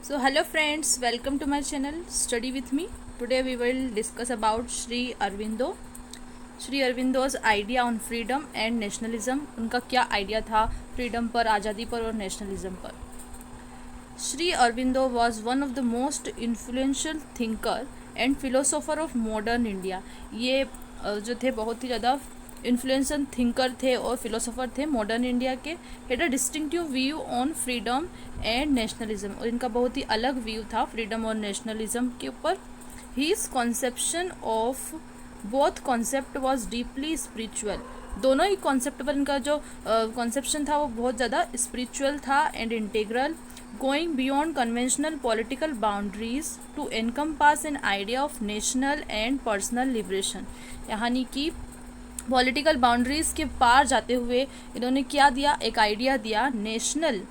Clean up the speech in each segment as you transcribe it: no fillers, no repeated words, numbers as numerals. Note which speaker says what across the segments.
Speaker 1: So hello friends, welcome to my channel Study with me. Today we will discuss about Sri Aurobindo. Shri Aurobindo's idea on freedom and nationalism. उनका क्या idea था freedom पर, आज़ादी पर और nationalism पर. Shri Aurobindo was one of the most influential thinker and philosopher of modern India. ये जो थे बहुत ही ज़्यादा इन्फ्लुएंशियल थिंकर थे और फिलोसोफर थे मॉडर्न इंडिया के. Head a distinctive view on freedom and nationalism, और इनका बहुत ही अलग व्यू था फ्रीडम और नेशनलिज्म के ऊपर. His conception of both concept was deeply spiritual. दोनों ही कॉन्सेप्ट पर इनका जो कॉन्सेप्शन था वो बहुत ज़्यादा स्पिरिचुअल था and integral, going beyond conventional political boundaries to encompass an idea of national and personal liberation. यानी कि पॉलिटिकल बाउंड्रीज के पार जाते हुए इन्होंने क्या दिया, एक आइडिया दिया नेशनल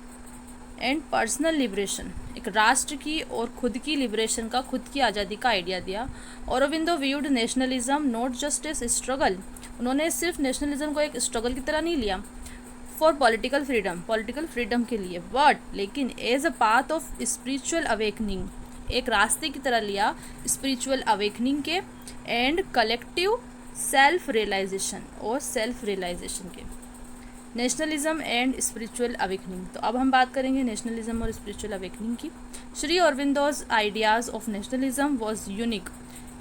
Speaker 1: एंड पर्सनल लिबरेशन, एक राष्ट्र की और खुद की लिबरेशन का, खुद की आज़ादी का आइडिया दिया. Aurobindo viewed nationalism not just as struggle. उन्होंने सिर्फ नेशनलिज्म को एक स्ट्रगल की तरह नहीं लिया फॉर पॉलिटिकल फ्रीडम के लिए, बट लेकिन as a path of spiritual awakening, एक रास्ते की तरह लिया स्पिरिचुअल अवेकनिंग के एंड कलेक्टिव सेल्फ रियलाइजेशन के. Nationalism and spiritual awakening. तो अब हम बात करेंगे नेशनलिज्म और स्पिरिचुअल अवेकनिंग की. Shri Aurobindo's ideas of nationalism was unique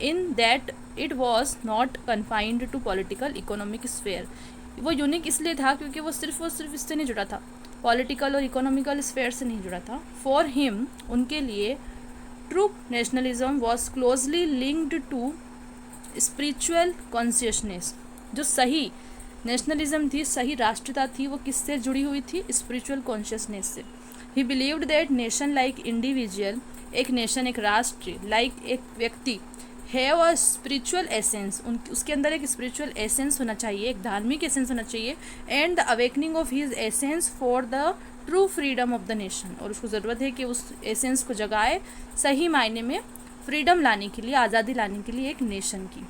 Speaker 1: in that it was not confined to political economic sphere. वो यूनिक इसलिए था क्योंकि वो सिर्फ इससे नहीं जुड़ा था, पॉलिटिकल और इकोनॉमिकल स्फेयर से नहीं जुड़ा था. फॉर हिम, उनके लिए true nationalism was closely linked to spiritual consciousness. जो सही नेशनलिज्म थी, सही राष्ट्रता थी, वो किससे जुड़ी हुई थी, स्पिरिचुअल कॉन्शियसनेस से. ही believed that nation like individual, एक नेशन एक राष्ट्र लाइक एक व्यक्ति, हैव अ स्पिरिचुअल एसेंस, उसके अंदर एक स्पिरिचुअल एसेंस होना चाहिए, एक धार्मिक एसेंस होना चाहिए. And the awakening of his essence for the true freedom of the nation, और उसको ज़रूरत है कि उस एसेंस को जगाए सही मायने में फ्रीडम लाने के लिए, आज़ादी लाने के लिए एक नेशन की.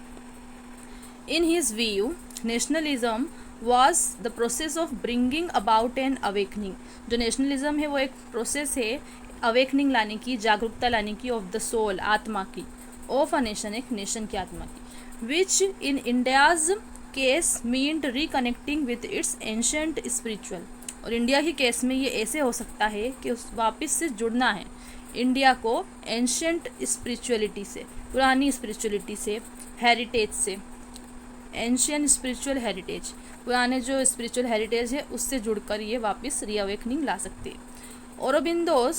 Speaker 1: In his view nationalism was the process of bringing about an awakening. जो नेशनलिज्म है वो एक प्रोसेस है अवेकनिंग लाने की, जागरूकता लाने की, ऑफ द सोल, आत्मा की, ऑफ अ नेशन, एक नेशन की आत्मा की. Which in India's case meant reconnecting with its ancient spiritual. और इंडिया के केस में ये ऐसे हो सकता है कि उस वापस से जुड़ना है इंडिया को एंशंट स्पिरिचुअलिटी से, पुरानी स्पिरिचुअलिटी से, हेरिटेज से, एंशियन स्पिरिचुअल हेरिटेज, पुराने जो स्पिरिचुअल हेरिटेज है उससे जुड़कर ये वापस रीअवेकनिंग ला सकते हैं. औरोबिंदो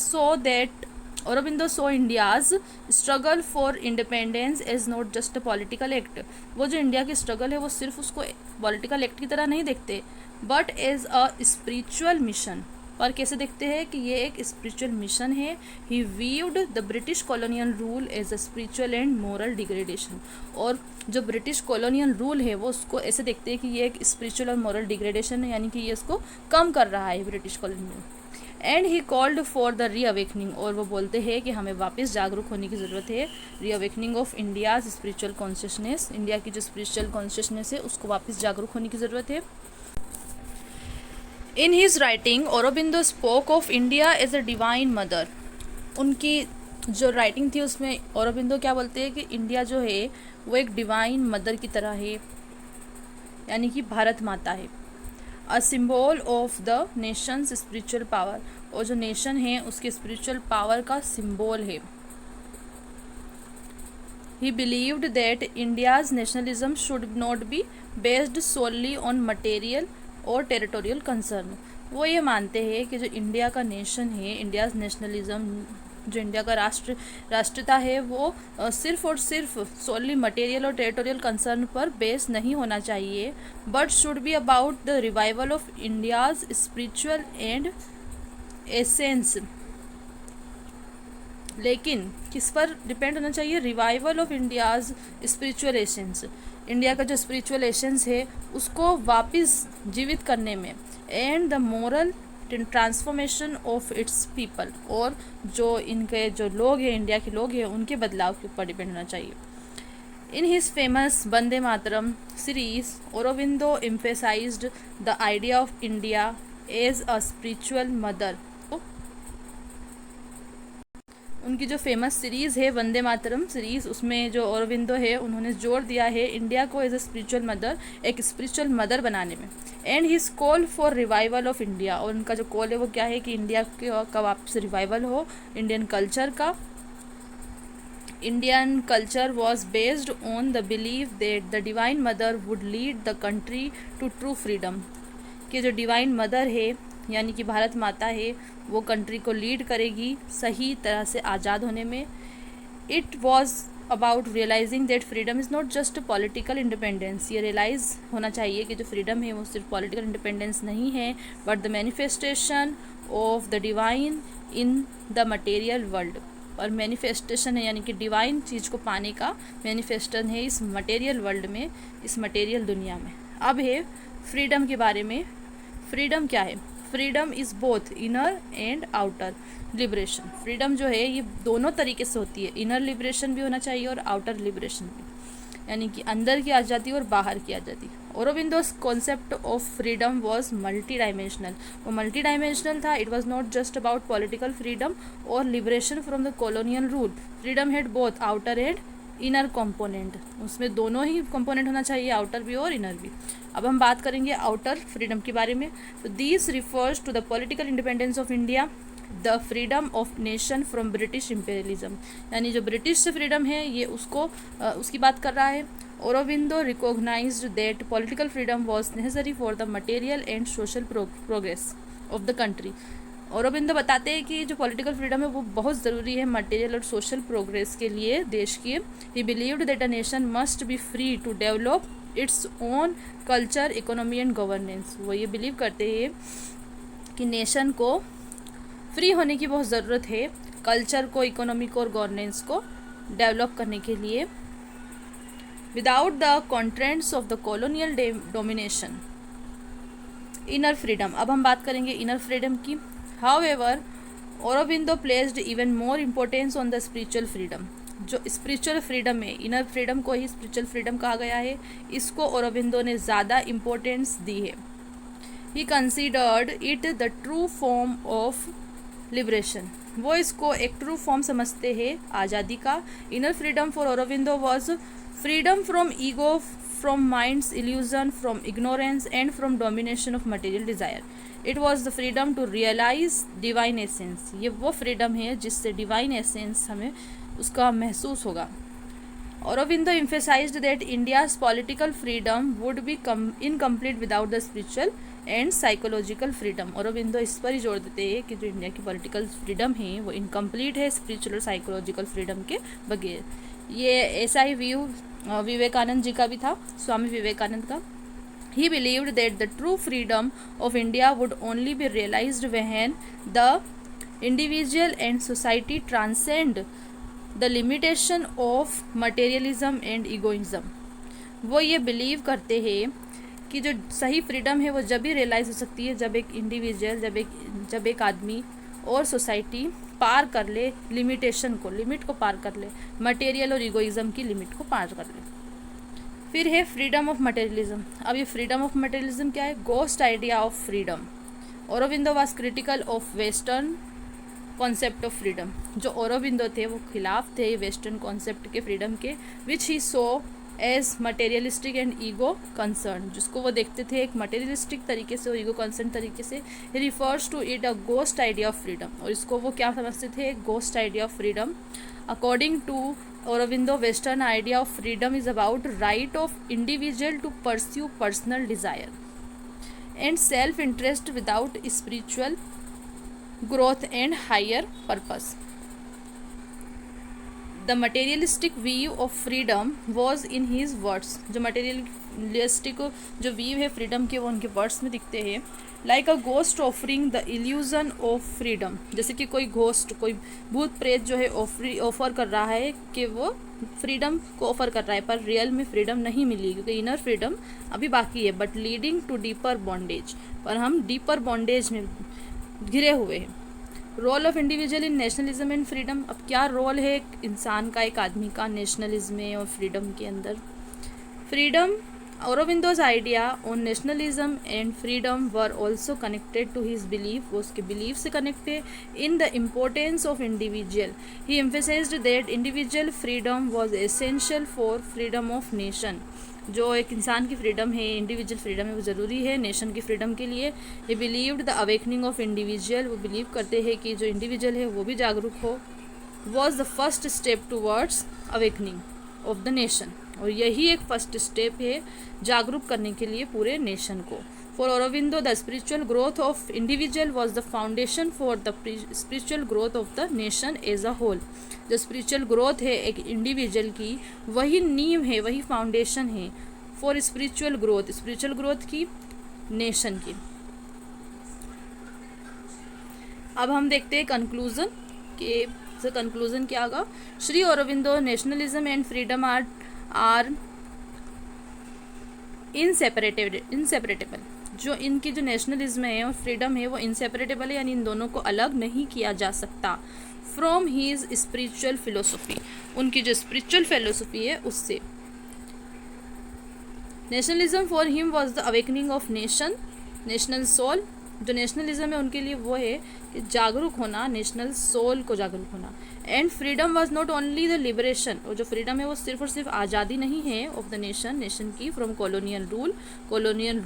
Speaker 1: सो India's struggle for independence is not just a political act. वो जो इंडिया की स्ट्रगल है वो सिर्फ उसको पॉलिटिकल एक्ट की तरह नहीं देखते, but as a spiritual mission. और कैसे देखते हैं कि ये एक स्पिरिचुअल मिशन है. He viewed the British colonial rule as a spiritual and moral degradation. और जो ब्रिटिश कॉलोनियल रूल है वो उसको ऐसे देखते हैं कि ये एक स्पिरिचुअल और मोरल डिग्रेडेशन है, यानी कि ये इसको कम कर रहा है British colonial. And he called for the reawakening, और वो बोलते हैं कि हमें वापस जागरूक होने की ज़रूरत है. Reawakening of India's spiritual consciousness, India की जो स्पिरिचुअल कॉन्शियसनेस है उसको वापस जागरूक होने की ज़रूरत है. In his writing Aurobindo spoke of India as a divine mother. उनकी जो राइटिंग थी उसमें औरोबिंदो क्या बोलते हैं कि इंडिया जो है वो एक डिवाइन मदर की तरह है, यानी कि भारत माता है. अ symbol of the Nations spiritual power, और जो नेशन है उसके स्पिरिचुअल पावर का सिम्बॉल है. He believed that India's nationalism should not be based solely on material और टेरिटोरियल कंसर्न. वो ये मानते हैं कि जो इंडिया का नेशन है, इंडियाज नेशनलिज्म, जो इंडिया का राष्ट्रता है वो सिर्फ और सिर्फ सोनली मटेरियल और टेरिटोरियल कंसर्न पर बेस नहीं होना चाहिए, but should be about the revival of India's spiritual and essence. लेकिन किस पर डिपेंड होना चाहिए, revival of India's spiritual essence. India का जो स्पिरिचुअल एसेंस है उसको वापस जीवित करने में, and the moral transformation of its people, और जो इनके जो लोग हैं, इंडिया के लोग हैं, उनके बदलाव के ऊपर डिपेंड होना चाहिए. In his famous Vande Mataram series Aurobindo emphasized the idea of India as a spiritual mother. उनकी जो फेमस सीरीज़ है वंदे मातरम सीरीज़, उसमें जो औरबिंदो है उन्होंने जोर दिया है इंडिया को एज ए स्पिरिचुअल मदर, एक स्पिरिचुअल मदर बनाने में। And his call for revival of India, और उनका जो कॉल है वो क्या है कि इंडिया का वापस रिवाइवल हो, इंडियन कल्चर का। Indian culture was based on the belief that the divine mother would lead the country to true freedom, कि जो डिवाइन मदर है यानी कि भारत माता है वो कंट्री को लीड करेगी सही तरह से आज़ाद होने में। It was about realizing that freedom is not just political independence, ये रियलाइज़ होना चाहिए कि जो फ्रीडम है वो सिर्फ पॉलिटिकल इंडिपेंडेंस नहीं है, but the manifestation of the divine in the material world. और मैनिफेस्टेशन है यानी कि डिवाइन चीज़ को पाने का मैनिफेस्टेशन है इस मटेरियल वर्ल्ड में, इस मटेरियल दुनिया में। अब है फ्रीडम के बारे में। फ्रीडम क्या है? Freedom is both inner and outer liberation. Freedom जो है ये दोनों तरीके से होती है, इनर लिबरेशन भी होना चाहिए और आउटर लिबरेशन भी, यानी कि अंदर की आज़ादी और बाहर की आज़ादी। Aurobindo's concept of freedom was multi dimensional, वो मल्टी डायमेंशनल था। It was not just about political freedom और liberation from the colonial rule. Freedom had both outer and inner component, उसमें दोनों ही कंपोनेंट होना चाहिए, आउटर भी और इनर भी। अब हम बात करेंगे आउटर फ्रीडम के बारे में। तो this refers to the political independence of India, the freedom of nation from British imperialism, यानी जो ब्रिटिश से फ्रीडम है ये उसकी बात कर रहा है। Aurobindo recognized that political freedom was necessary for the material and social progress of the country. Aurobindo बताते हैं कि जो पॉलिटिकल फ्रीडम है वो बहुत ज़रूरी है मटेरियल और सोशल प्रोग्रेस के लिए देश की। He believed that a nation must be free to develop its own culture, economy and governance. वो ये बिलीव करते हैं कि नेशन को फ्री होने की बहुत ज़रूरत है, कल्चर को, इकोनॉमी को और गवर्नेंस को डेवलप करने के लिए, without the constraints of the colonial domination. Inner freedom, अब हम बात करेंगे इनर फ्रीडम की। However Aurobindo placed even more importance on the spiritual freedom. जो स्पिरिचुअल फ्रीडम है, इनर फ्रीडम को ही स्पिरिचुअल फ्रीडम कहा गया है, इसको औरोबिंदो ने ज़्यादा इम्पोर्टेंस दी है। He considered it the true form of liberation, वो इसको एक ट्रू फॉर्म समझते हैं आज़ादी का। Inner freedom for Aurobindo was freedom from ego, from mind's illusion, from ignorance and from domination of material desire. It was the freedom to realize divine essence, ये वो freedom है जिससे डिवाइन एसेंस हमें उसका महसूस होगा। Aurobindo emphasized that India's political freedom would be incomplete without the spiritual and psychological freedom. Aurobindo इस पर ही जोर देते हैं कि जो इंडिया की पॉलिटिकल फ्रीडम है वो इनकम्प्लीट है स्पिरिचुअल और साइकोलॉजिकल फ्रीडम के बगैर। ये ऐसा ही व्यू विवेकानंद जी का भी था, स्वामी विवेकानंद का। He believed that the true freedom of India would only be realized when the individual and society transcend the limitation of materialism and egoism. वो ये बिलीव करते हैं कि जो सही फ्रीडम है वो जब भी रियलाइज़ हो सकती है जब एक इंडिविजुअल, जब एक आदमी और सोसाइटी पार कर ले लिमिटेशन को, लिमिट को पार कर ले, मटेरियल और ईगोइज्म की लिमिट को पार कर ले। फिर है फ्रीडम ऑफ मटेरियलिज्म। अब ये फ्रीडम ऑफ मटेरियलिज्म क्या है? Ghost idea of freedom. Aurobindo was critical of western concept of freedom. जो औरोबिंदो थे वो खिलाफ थे वेस्टर्न कॉन्सेप्ट के फ्रीडम के, which he saw as materialistic and ego concern, जिसको वो देखते थे एक मटेरियलिस्टिक तरीके से और ईगो कंसर्न तरीके से। Refers to it a ghost idea of freedom, और इसको वो क्या समझते थे? एक ghost idea of freedom. According to Aurobindo western idea of freedom is about right of individual to pursue personal desire and self interest without spiritual growth and higher purpose. The materialistic view of freedom was in his words. जो materialistic जो view है freedom के वो उनके words में दिखते हैं। Like a ghost offering the illusion of freedom, जैसे कि कोई घोस्ट, कोई भूत प्रेत जो है ऑफर कर रहा है कि वो फ्रीडम को ऑफर कर रहा है, पर रियल में फ्रीडम नहीं मिली क्योंकि इनर फ्रीडम अभी बाकी है, but leading to deeper bondage, पर हम डीपर बॉन्डेज में घिरे हुए हैं। Role of individual in nationalism and freedom. अब क्या रोल है एक इंसान का, एक आदमी का नेशनलिज्म में और फ्रीडम के अंदर? Freedom Aurobindo's idea on nationalism and freedom were also connected to his belief, वो उसके belief से connect थे, in the importance of individual. He emphasized that individual freedom was essential for freedom of nation. जो एक इंसान की freedom है, individual freedom है, वो ज़रूरी है नेशन की फ्रीडम के लिए. He believed the awakening of individual, वो बिलीव करते हैं कि जो इंडिविजुअल है वो भी जागरूक हो, was the first step towards awakening of the nation. और यही एक फर्स्ट स्टेप है जागरूक करने के लिए पूरे नेशन को. For Aurobindo the spiritual growth of individual was the foundation for the spiritual growth of the nation as a whole. जो स्पिरिचुअल ग्रोथ है एक इंडिविजुअल की, वही नींव है, वही फाउंडेशन है फॉर स्पिरिचुअल ग्रोथ की नेशन की. अब हम देखते हैं कंक्लूजन के. कंक्लूजन क्या होगा? Shri Aurobindo nationalism and freedom are inseparable. जो इनकी जो नेशनलिज्म है और फ्रीडम है वो इनसेपरेटेबल है, यानी इन दोनों को अलग नहीं किया जा सकता. फ्रॉम हीज स्पिरिचुअल फिलोसफी, उनकी जो स्पिरिचुअल फिलोसफी है उससे. Nationalism for him was the awakening of national soul. जो नेशनलिज्म है उनके लिए वो है कि जागरूक होना, नेशनल सोल को जागरूक होना. And freedom was not only the liberation, और जो फ्रीडम है वो सिर्फ और सिर्फ आज़ादी नहीं है ऑफ द नेशन की फ्रॉम कॉलोनियल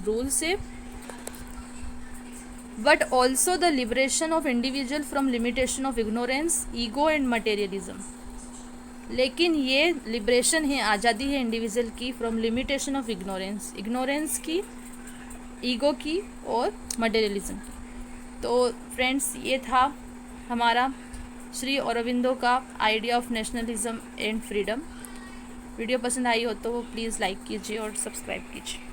Speaker 1: रूल से, but also the liberation of individual from limitation of ignorance, ego and materialism. लेकिन ये लिबरेशन है, आज़ादी है इंडिविजुअल की फ्रॉम लिमिटेशन ऑफ इग्नोरेंस की, ईगो की और मटेरियलिज्म की. तो फ्रेंड्स, ये था हमारा श्री औरोबिंदो का idea of nationalism and freedom. Video पसंद आई हो तो प्लीज़ लाइक कीजिए और सब्सक्राइब कीजिए.